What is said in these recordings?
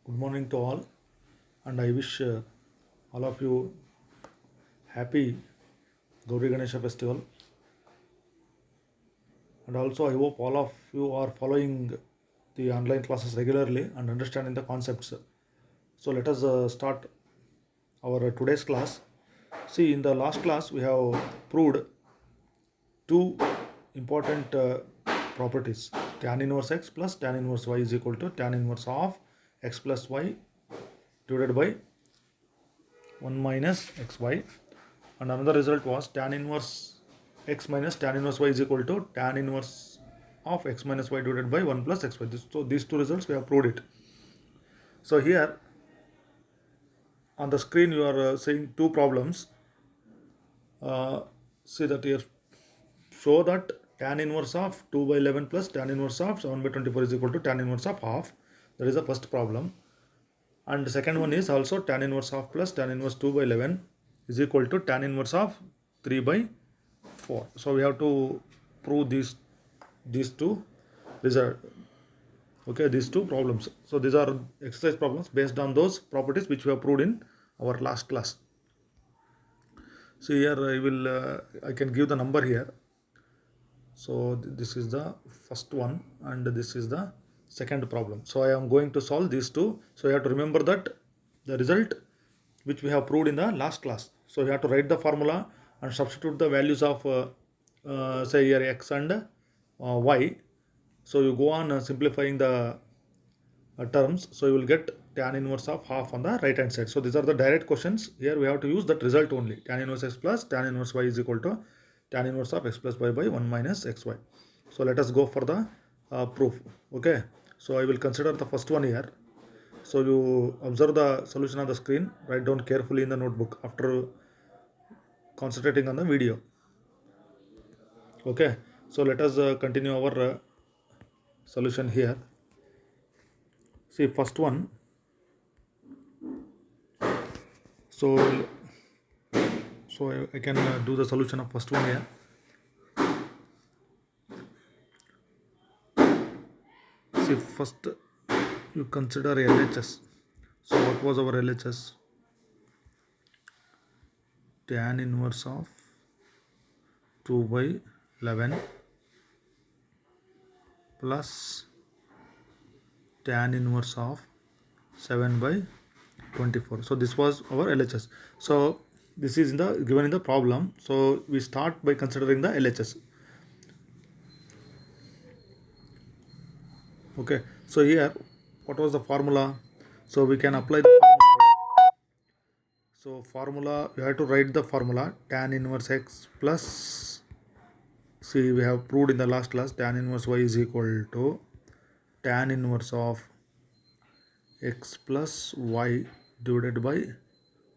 Good morning to all, and I wish all of you happy Gauri Ganesha festival. And also, I hope all of you are following the online classes regularly and understanding the concepts. So, let us start our today's class. See, in the last class, we have proved two important properties: tan inverse x plus tan inverse y is equal to tan inverse of x plus y divided by 1 minus xy, and another result was tan inverse x minus tan inverse y is equal to tan inverse of x minus y divided by 1 plus xy. So these two results we have proved it. So here on the screen you are seeing two problems. See that here, show that tan inverse of 2 by 11 plus tan inverse of 7 by 24 is equal to tan inverse of half. That is the first problem. And the second one is also tan inverse of plus tan inverse 2 by 11 is equal to tan inverse of 3 by 4. So we have to prove these two result. Okay, these two problems. So these are exercise problems based on those properties which we have proved in our last class. So here I can give the number here. So this is the first one and this is the second problem. So I am going to solve these two. So you have to remember that the result which we have proved in the last class. So you have to write the formula and substitute the values of say here x and y. So you go on simplifying the terms. So you will get tan inverse of half on the right hand side. So these are the direct questions. Here we have to use that result only. Tan inverse x plus tan inverse y is equal to tan inverse of x plus y by 1 minus xy. So let us go for the proof. Okay. So I will consider the first one here. So you observe the solution on the screen. Write down carefully in the notebook after concentrating on the video. Okay. So let us continue our solution here. See, first one. So I can do the solution of first one here. See, first you consider LHS. So what was our LHS? Tan inverse of 2 by 11 plus tan inverse of 7 by 24. So this was our LHS. So this is given in the problem. So we start by considering the LHS. Okay. So here, what was the formula? So we can apply the formula. So formula, you have to write the formula tan inverse x plus, see, we have proved in the last class, tan inverse y is equal to tan inverse of x plus y divided by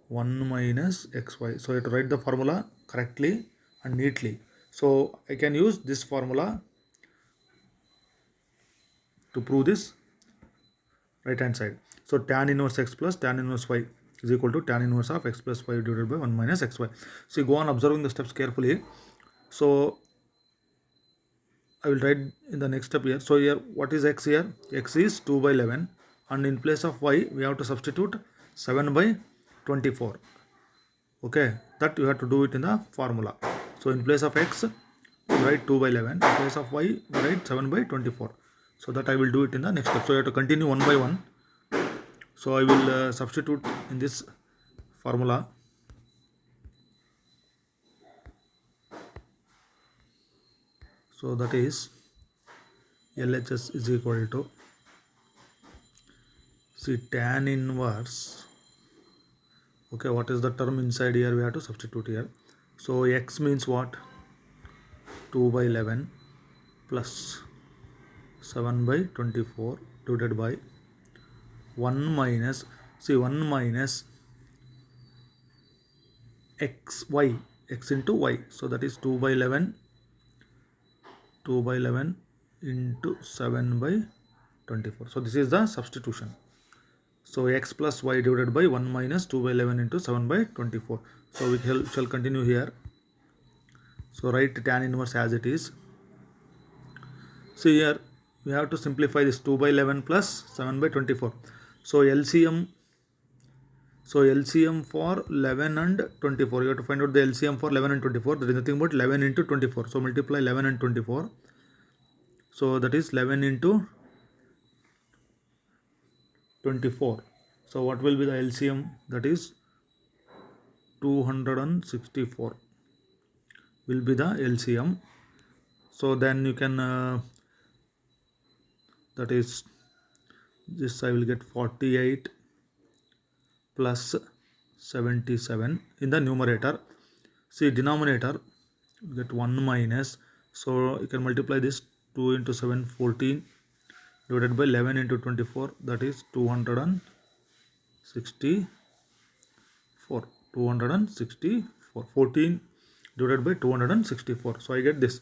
1 minus xy. So you have to write the formula correctly and neatly. So I can use this formula to prove this right hand side. So tan inverse x plus tan inverse y is equal to tan inverse of x plus y divided by 1 minus xy. So you go on observing the steps carefully. So I will write in the next step here. So here, what is x here? X is 2 by 11 and in place of y we have to substitute 7 by 24. Okay, that you have to do it in the formula. So in place of x you write 2 by 11, in place of y you write 7 by 24. So that I will do it in the next step. So you have to continue one by one. So I will substitute in this formula. So that is LHS is equal to, see, tan inverse. Okay, what is the term inside here? We have to substitute here. So x means what? 2 by 11 plus 7 by 24 divided by 1 minus, see, 1 minus xy, x into y. So that is 2 by 11 into 7 by 24. So this is the substitution. So x plus y divided by 1 minus 2 by 11 into 7 by 24. So we shall continue here. So write tan inverse as it is. See here, we have to simplify this 2 by 11 plus 7 by 24. So LCM for 11 and 24. You have to find out the LCM for 11 and 24. That is nothing but 11 into 24. So multiply 11 and 24. So that is 11 into 24. So what will be the LCM? That is 264 will be the LCM. So then you can that is this I will get 48 plus 77 in the numerator. See, denominator get 1 minus, so you can multiply this 2 into 7 14 divided by 11 into 24, that is 264. 14 divided by 264, so I get this.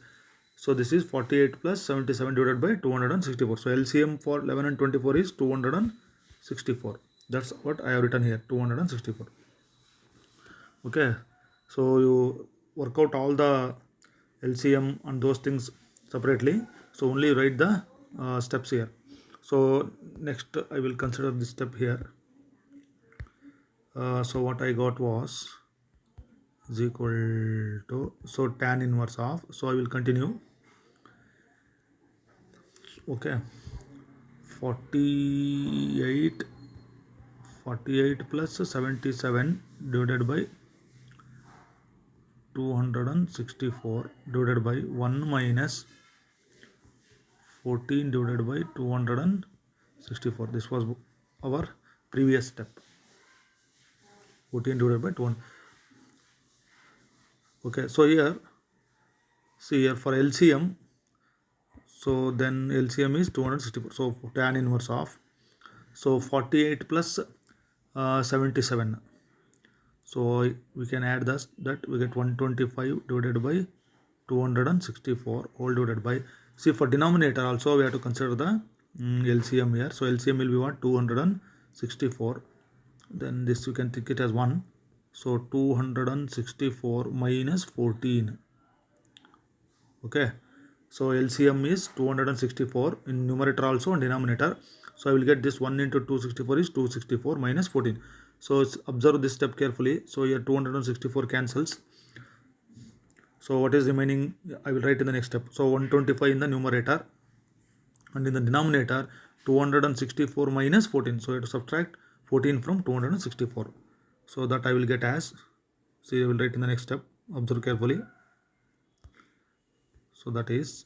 So this is 48 plus 77 divided by 264. So LCM for 11 and 24 is 264. That's what I have written here, 264. Okay, so you work out all the LCM and those things separately. So only write the steps here. So next I will consider this step here. So what I got was is equal to, so tan inverse of, so I will continue. Okay, 48 plus 77 divided by 264 divided by 1 minus 14 divided by 264. This was our previous step. 14 divided by 200. Okay, so here, see here for LCM, so then LCM is 264. So tan inverse of, so 48 plus 77. So we can add this, that we get 125 divided by 264 whole divided by, see for denominator also we have to consider the LCM here. So LCM will be what, 264. Then this you can think it as 1. So 264 minus 14. Okay. So LCM is 264 in numerator also and denominator. So I will get this 1 into 264 is 264 minus 14. So observe this step carefully. So here 264 cancels. So what is remaining I will write in the next step. So 125 in the numerator and in the denominator 264 minus 14. So you have to subtract 14 from 264. So that I will get as, see I will write in the next step. Observe carefully. So that is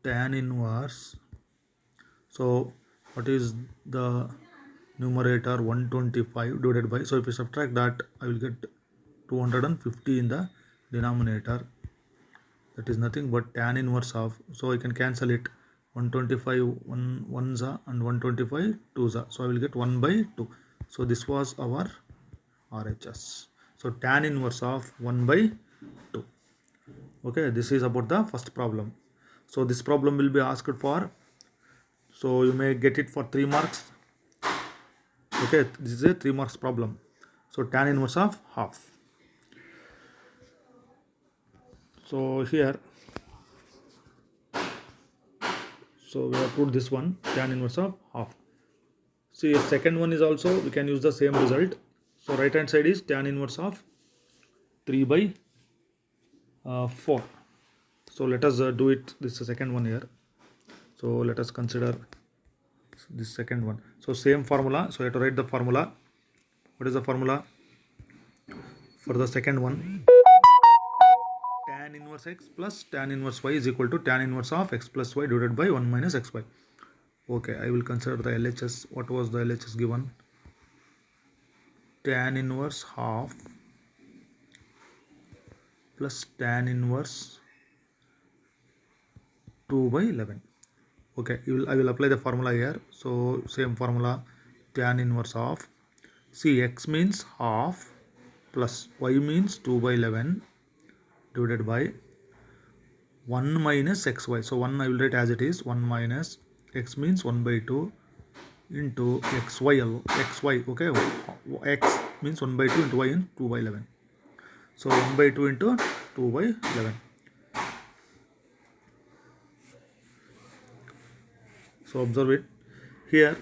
tan inverse. So what is the numerator? 125 divided by, so if you subtract that I will get 250 in the denominator. That is nothing but tan inverse of, so I can cancel it, 125 1 1s and 125 2s, so I will get 1 by 2. So this was our RHS. So tan inverse of 1 by 2. Okay, this is about the first problem. So this problem will be asked for, so you may get it for 3 marks. Okay, this is a 3 marks problem. So tan inverse of half. So here, so we have put this one, tan inverse of half. See, if second one is also, we can use the same result. So right hand side is tan inverse of 3 by 4. So let us do it, this is the second one here. So let us consider this second one. So same formula, so you have to write the formula. What is the formula for the second one? Tan inverse x plus tan inverse y is equal to tan inverse of x plus y divided by 1 minus xy. Okay, I will consider the LHS. What was the LHS given? Tan inverse half plus tan inverse 2 by 11. Okay, I will apply the formula here. So same formula, tan inverse of, see x means half plus y means 2 by 11 divided by 1 minus xy. So 1 I will write as it is, 1 minus x means 1 by 2 into xy, okay, x means 1 by 2 into y in 2 by 11. So 1 by 2 into 2 by 11. So observe it. here.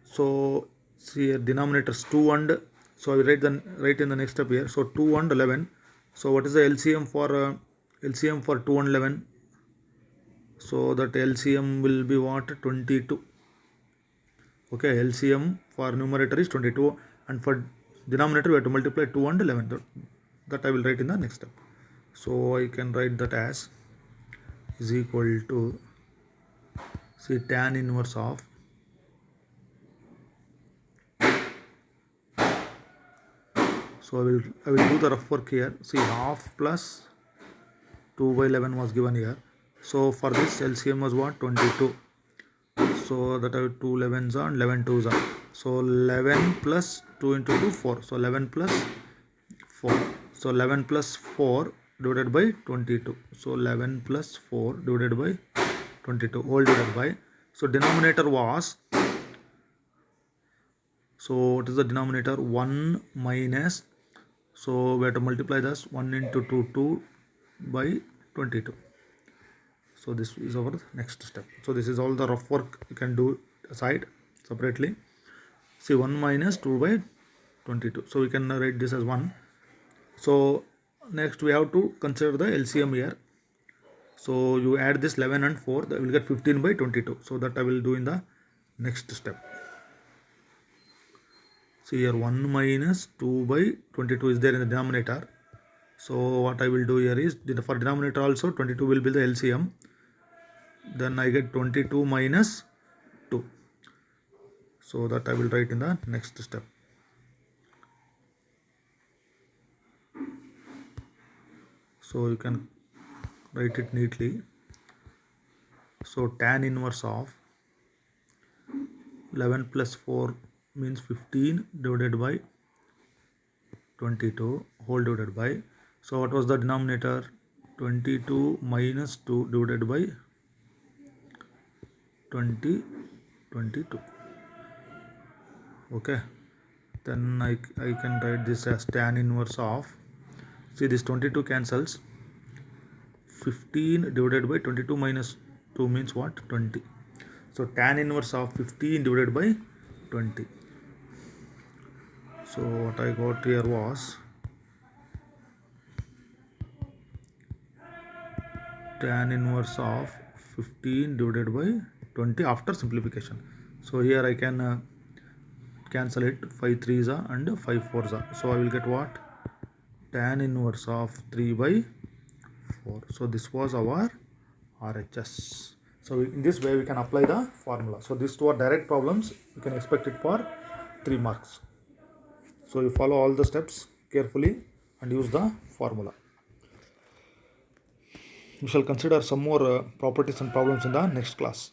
So see here denominators 2 and, so I will write in the next step here. So 2 and 11. So what is the LCM for 2 and 11? So that LCM will be what? 22. Okay, LCM for numerator is 22, and for denominator we have to multiply 2 and 11. That I will write in the next step. So I can write that as is equal to, see, tan inverse of, so I will do the rough work here. See, half plus 2 by 11 was given here. So for this LCM was what? 22. So that I have 2 11s and 11 2s are. So 11 plus 2 into 2, 4. So 11 plus 4. So 11 plus 4 divided by 22. So 11 plus 4 divided by 22 whole divided by. So denominator was, so what is the denominator? 1 minus, so we have to multiply this 1 into 2, 2 by 22. So this is our next step. So this is all the rough work you can do aside separately. See, 1 minus 2 by 22. So we can write this as 1. So next we have to consider the LCM here. So you add this 11 and 4, that will get 15 by 22. So that I will do in the next step. See here 1 minus 2 by 22 is there in the denominator. So what I will do here is, for denominator also 22 will be the LCM. Then I get 22 minus 2. So that I will write in the next step. So you can write it neatly. So tan inverse of 11 plus 4 means 15 divided by 22 whole divided by. So what was the denominator? 22 minus 2 divided by 22. Okay, then I can write this as tan inverse of, see, this 22 cancels, 15 divided by 22 minus 2 means what? 20. So tan inverse of 15 divided by 20. So what I got here was tan inverse of 15 divided by 20 after simplification. So here I can cancel it, 5 3s and 5 4s. So I will get what? Tan inverse of 3 by 4. So this was our RHS. So in this way we can apply the formula. So these two are direct problems. You can expect it for 3 marks. So you follow all the steps carefully and use the formula. We shall consider some more properties and problems in the next class.